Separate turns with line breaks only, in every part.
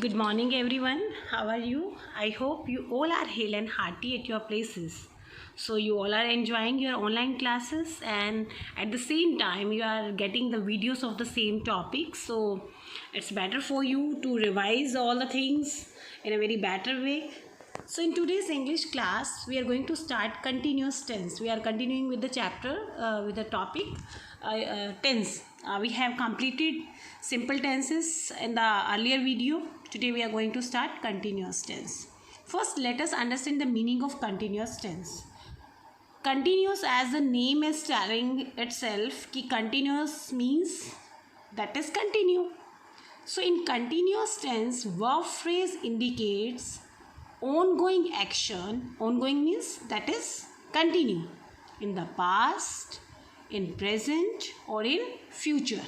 Good morning, everyone. How are you? I hope you all are hale and hearty at your places. So, you all are enjoying your online classes, and at the same time, you are getting the videos of the same topic. So, it's better for you to revise all the things in a very better way. So, in today's English class, we are going to start continuous tense. We are continuing with the chapter with the topic tense. We have completed simple tenses in the earlier video. Today we are going to start continuous tense. First, let us understand the meaning of continuous tense. Continuous, as the name is telling itself, कि continuous means that is continue. So in continuous tense, verb phrase indicates ongoing action. Ongoing means that is continue in the past, in present, or in future.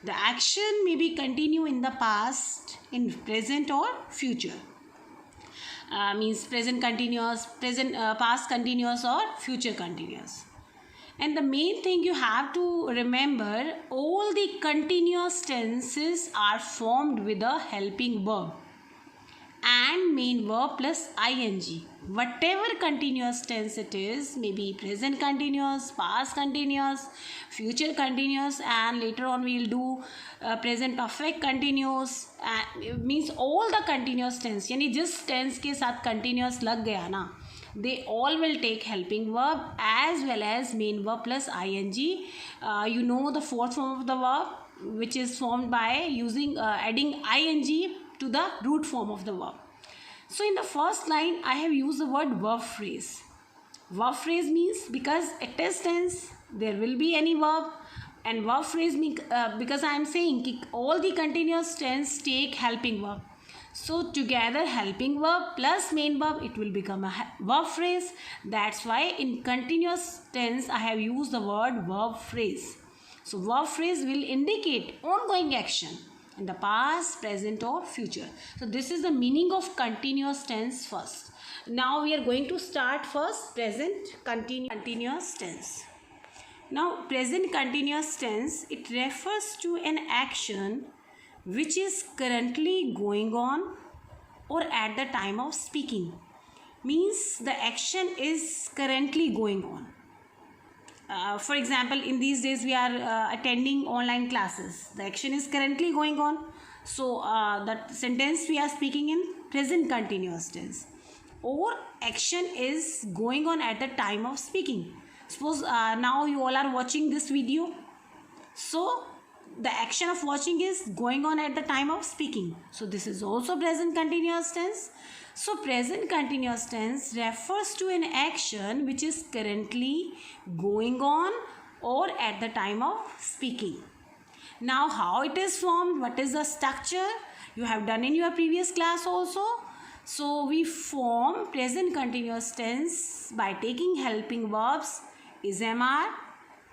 The action may be continue in the past, in present, or future. Means present continuous, past continuous, or future continuous. And the main thing you have to remember, all the continuous tenses are formed with a helping verb and main verb plus ing. Whatever continuous tense it is, maybe present continuous, past continuous, future continuous, and later on we will do present perfect continuous. Means all the continuous tense, यानी जिस tense के साथ continuous लग गया ना, they all will take helping verb as well as main verb plus ing. You know the fourth form of the verb, which is formed by using adding ing to the root form of the verb. So in the first line, I have used the word verb phrase. Verb phrase means because it is tense, there will be any verb, and verb phrase means because I am saying all the continuous tense take helping verb. So together helping verb plus main verb, it will become a verb phrase. That's why in continuous tense I have used the word verb phrase. So verb phrase will indicate ongoing action in the past, present, or future. So this is the meaning of continuous tense first. Now we are going to start first present continuous tense. Now present continuous tense, it refers to an action which is currently going on or at the time of speaking. Means the action is currently going on. For example, in these days we are attending online classes. The action is currently going on. So that sentence we are speaking in present continuous tense. Or action is going on at the time of speaking. Suppose now you all are watching this video. So the action of watching is going on at the time of speaking. So this is also present continuous tense. So present continuous tense refers to an action which is currently going on or at the time of speaking. Now how it is formed, what is the structure, you have done in your previous class also. So we form present continuous tense by taking helping verbs is MR,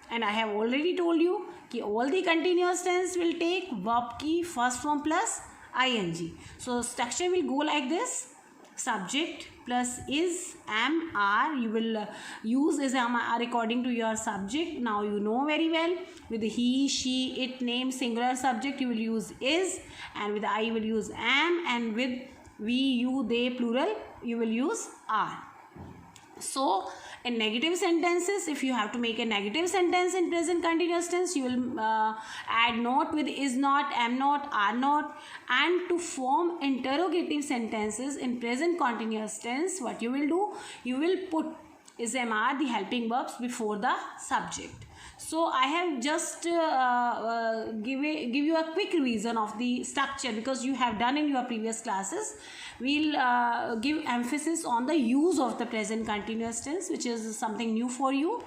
and I have already told you कि all the continuous tense will take verb की first form plus ing. So structure will go like this: subject plus is, am, are. You will use is, am, are according to your subject. Now you know very well, with he, she, it, name, singular subject you will use is, and with I you will use am, and with we, you, they, plural you will use are. So in negative sentences, if you have to make a negative sentence in present continuous tense, you will add not with is not, am not, are not. And to form interrogative sentences in present continuous tense, what you will do, you will put is, am, are, the helping verbs before the subject. So I have just give you a quick revision of the structure because you have done in your previous classes. We'll give emphasis on the use of the present continuous tense, which is something new for you.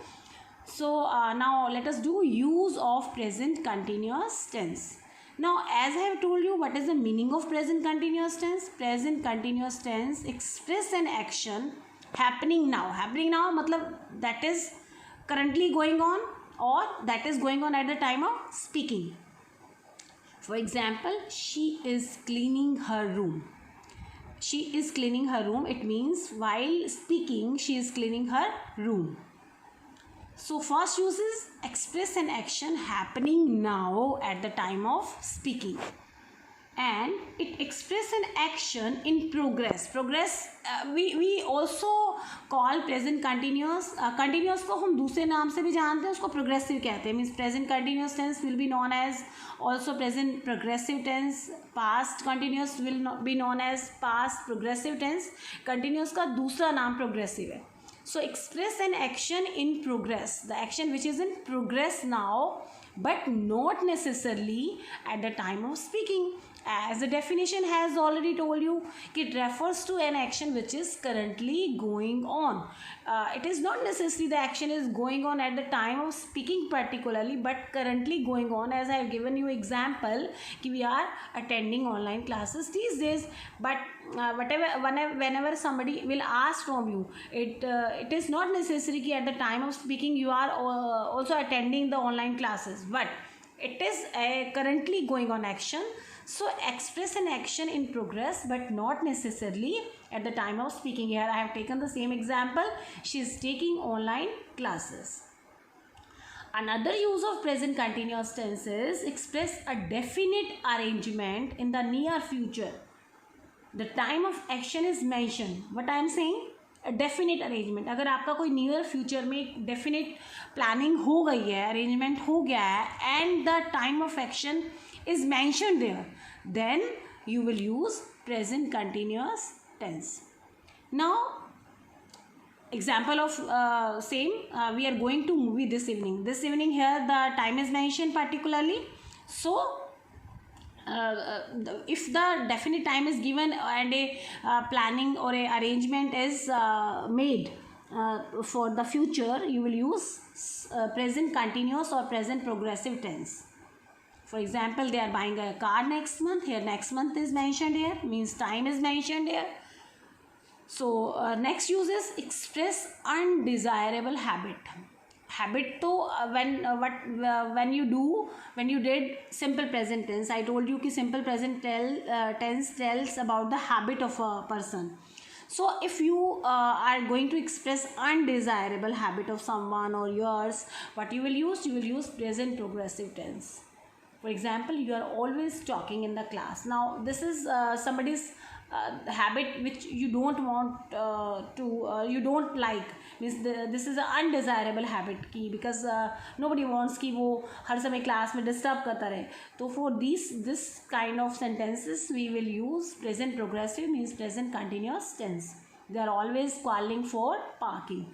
So now let us do use of present continuous tense. Now as I have told you, what is the meaning of present continuous tense? Present continuous tense express an action happening now. Happening now matlab that is currently going on or that is going on at the time of speaking. For example, she is cleaning her room. She is cleaning her room. It means while speaking, she is cleaning her room. So first uses express an action happening now at the time of speaking. and it express an action in progress. We also call present continuous. Continuous को हम दूसरे नाम से भी जानते हैं, उसको progressive कहते हैं. Means present continuous tense will be known as also present progressive tense. Past continuous will be known as past progressive tense. Continuous का दूसरा नाम progressive है. So express an action in progress, the action which is in progress now, but not necessarily at the time of speaking. As the definition has already told you, it refers to an action which is currently going on. It is not necessarily the action is going on at the time of speaking particularly, but currently going on. As I have given you example, we are attending online classes these days, but whenever somebody will ask from you, it is not necessary that at the time of speaking you are also attending the online classes, but it is a currently going on action. So express an action in progress but not necessarily at the time of speaking. Here I have taken the same example. She is taking online classes. Another use of present continuous tense is express a definite arrangement in the near future. The time of action is mentioned. What I am saying? A definite arrangement. अगर आपका कोई near future में एक definite planning हो गई है, arrangement हो गया है, and the time of action is mentioned there, then you will use present continuous tense. Now example of same, we are going to movie this evening. Here the time is mentioned particularly. So if the definite time is given and a planning or a arrangement is made for the future, you will use present continuous or present progressive tense. For example, they are buying a car next month. Here next month is mentioned here, means time is mentioned here. So next use is express undesirable habit. Habit to when you did simple present tense. I told you कि simple present tense tells about the habit of a person. So if you are going to express undesirable habit of someone or yours, what you will use? You will use present progressive tense. For example, you are always talking in the class. Now this is somebody's habit which you don't want you don't like, means this is an undesirable habit की, because nobody wants कि वो हर समय class में disturb करता रहे. तो for this kind of sentences we will use present progressive, means present continuous tense. They are always calling for parking.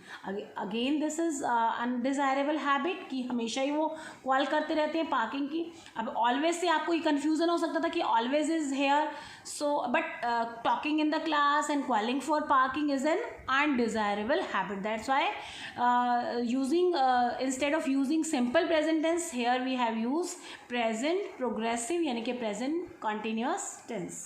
Again this is undesirable habit कि हमेशा ही वो कॉल करते रहते हैं पार्किंग की. अब always से आपको ये कन्फ्यूज़न हो सकता था कि always is here, so but talking in the class and calling for parking is an undesirable habit. That's why using instead of using simple present tense, here we have used present progressive यानी कि present continuous tense.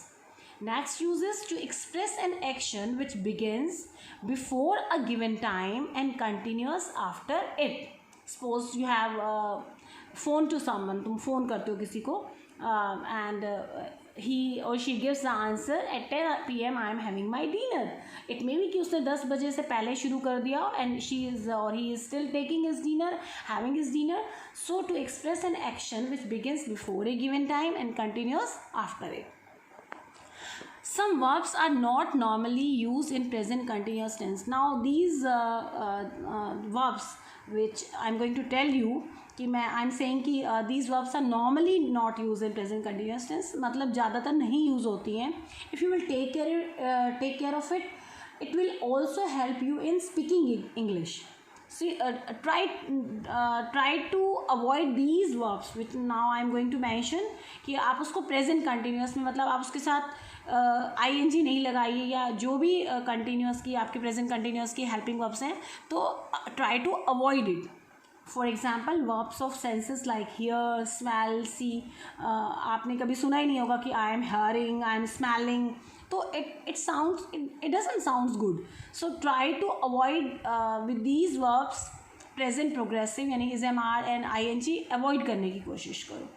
Next use is to express an action which begins before a given time and continues after it. Suppose you have phone to someone, तुम phone करते हो किसी को and he or she gives the answer at 10 PM I am having my dinner. It may be कि उसने 10 बजे से पहले शुरू कर दिया and she is or he is still taking his dinner, having his dinner. So to express an action which begins before a given time and continues after it. Some verbs are not normally used in present continuous tense. Now these verbs which I am going to tell you कि I am saying कि these verbs are normally not used in present continuous tense, मतलब ज़्यादातर नहीं use होती हैं. If you will take care of it, it will also help you in speaking English. See, try to avoid these verbs which now I am going to mention कि आप उसको present continuous में, मतलब आप उसके साथ ing नहीं लगाइए या जो भी continuous की आपके present continuous की helping verbs हैं, तो try to avoid it. For example, verbs of senses like hear, smell, see. आपने कभी सुना ही नहीं होगा कि I am hearing, I am smelling. तो it doesn't sound good. So try to avoid with these verbs present progressive यानी ism, are and ing avoid करने की कोशिश करो.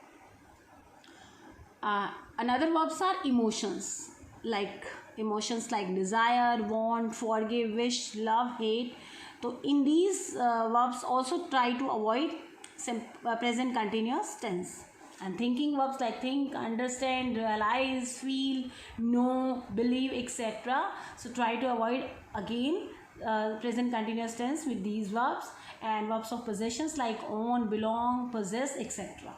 Another verbs are emotions like desire, want, forgive, wish, love, hate. So in these verbs also try to avoid present continuous tense. And thinking verbs like think, understand, realize, feel, know, believe, etc. So try to avoid again present continuous tense with these verbs, and verbs of possessions like own, belong, possess, etc.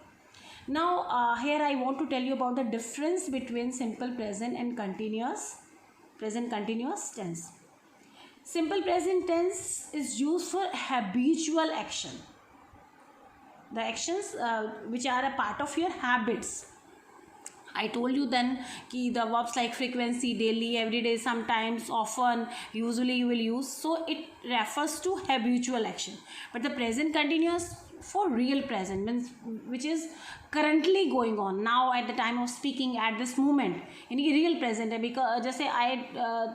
Now here I want to tell you about the difference between simple present and present continuous tense. Simple present tense is used for habitual action, the actions which are a part of your habits. I told you then कि the verbs like frequency, daily, everyday, sometimes, often, usually you will use. So it refers to habitual action. But the present continuous for real present means which is currently going on now at the time of speaking at this moment. यानी कि real present है because जैसे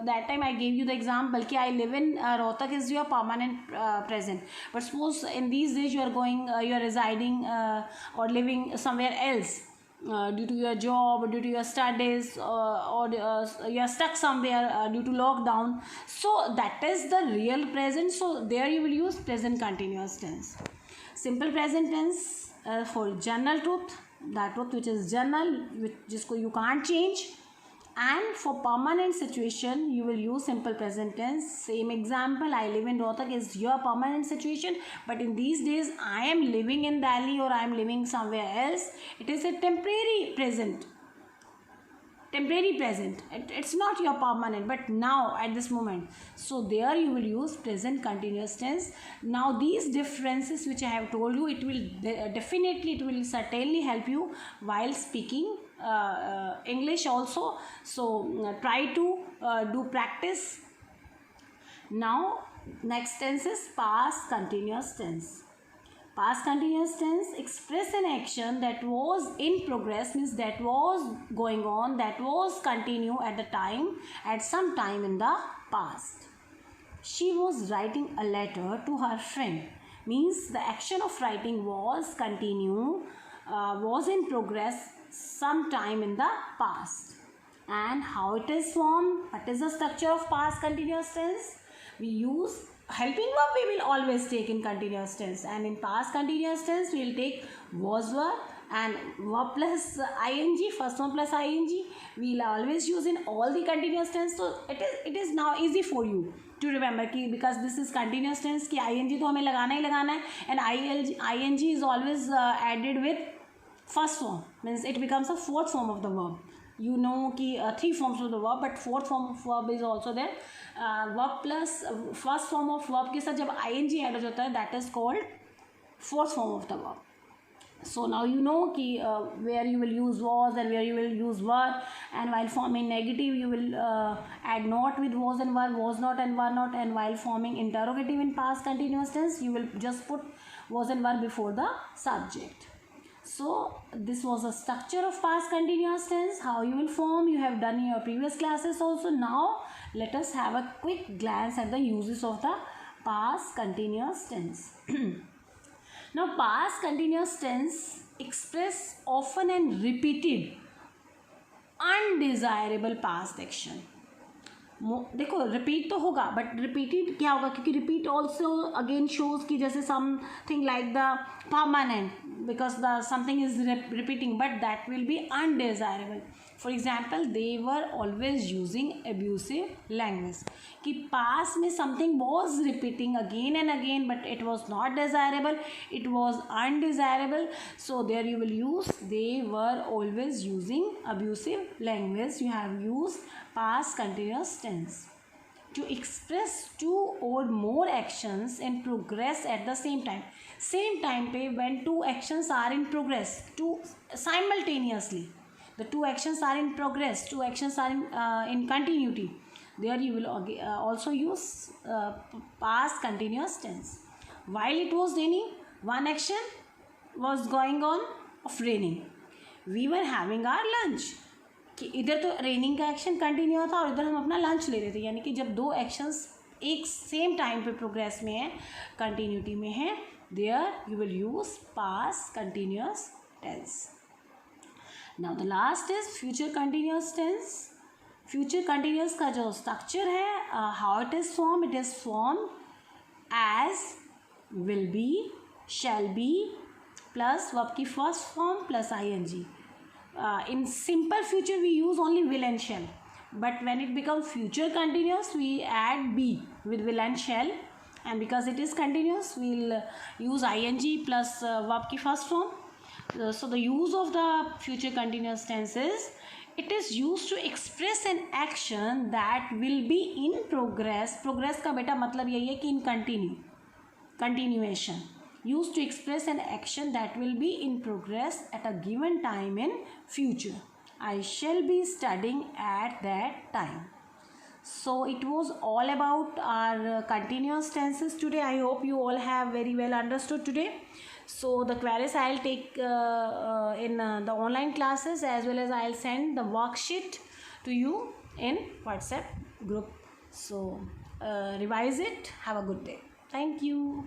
that time I gave you the example कि I live in Rohtak is your permanent present. But suppose in these days you are going you are residing or living somewhere else. Due to your job, due to your studies, or you are stuck somewhere due to lockdown. So that is the real present. So there you will use present continuous tense. Simple present tense for general truth, that truth which is general, which जिसको you can't change. And for permanent situation you will use simple present tense. Same example, I live in Rohtak is your permanent situation, but in these days I am living in Delhi or I am living somewhere else. It is a temporary present. It's not your permanent, but now at this moment. So there you will use present continuous tense. Now these differences which I have told you, it will definitely, it will certainly help you while speaking English also. So try to do practice. Now next tense is past continuous tense. Past continuous tense express an action that was in progress, means that was going on, that was continue at the time, at some time in the past. She was writing a letter to her friend, means the action of writing was continue, was in progress some time in the past. And how it is formed? What is the structure of past continuous tense? We use helping verb, we will always take in continuous tense, and in past continuous tense we will take was verb and verb plus ing, first one plus ing. We will always use in all the continuous tense. So it is now easy for you to remember कि because this is continuous tense कि ing तो हमें लगाना ही लगाना है, and ing is always added with first form, means it becomes a fourth form of the verb. You know कि three forms of the verb, but fourth form of verb is also there. Verb plus first form of verb के साथ जब ing add हो जाता है, that is called fourth form of the verb. So now you know कि where you will use was and where you will use were, and while forming negative you will add not with was and were, was not and were not, and while forming interrogative in past continuous tense you will just put was and were before the subject. So this was a structure of past continuous tense. How you will form, you have done in your previous classes also. Now let us have a quick glance at the uses of the past continuous tense. Now past continuous tense express often and repeated undesirable past action. देखो repeat तो होगा, but repeated क्या होगा, क्योंकि repeat also again shows कि जैसे something like the permanent, because the something is repeating, but that will be undesirable. For example they were always using abusive language, कि पास में something was repeating again and again but it was not desirable, it was undesirable. So there you will use they were always using abusive language. You have use past continuous tense to express two or more actions in progress at the same time. Same time पे when two actions are in progress, two simultaneously, the two actions are in progress, two actions are in continuity, there you will also use past continuous tense. While it was raining, one action was going on of raining. We were having our lunch, कि इधर तो raining का action continue था और इधर हम अपना lunch ले रहे थे. यानी कि जब दो एक्शंस एक सेम टाइम पे प्रोग्रेस में है, कंटिन्यूटी में है, there you will use past continuous tense. Now the last is future continuous tense. Future continuous का जो स्ट्रक्चर है, how it is form, it is form as will be, shall be, plus verb की first form plus ing. In simple future we use only will and shall, but when it becomes future continuous we add be with will and shall, and because it is continuous we'll use ing plus verb की first form. So the use of the future continuous tense is, it is used to express an action that will be in progress. Progress का बेटा मतलब यही है कि in continuation, used to express an action that will be in progress at a given time in future. I shall be studying at that time. So it was all about our continuous tenses today. I hope you all have very well understood today. So the queries I'll take in the online classes, as well as I'll send the worksheet to you in WhatsApp group. So revise it. Have a good day. Thank you.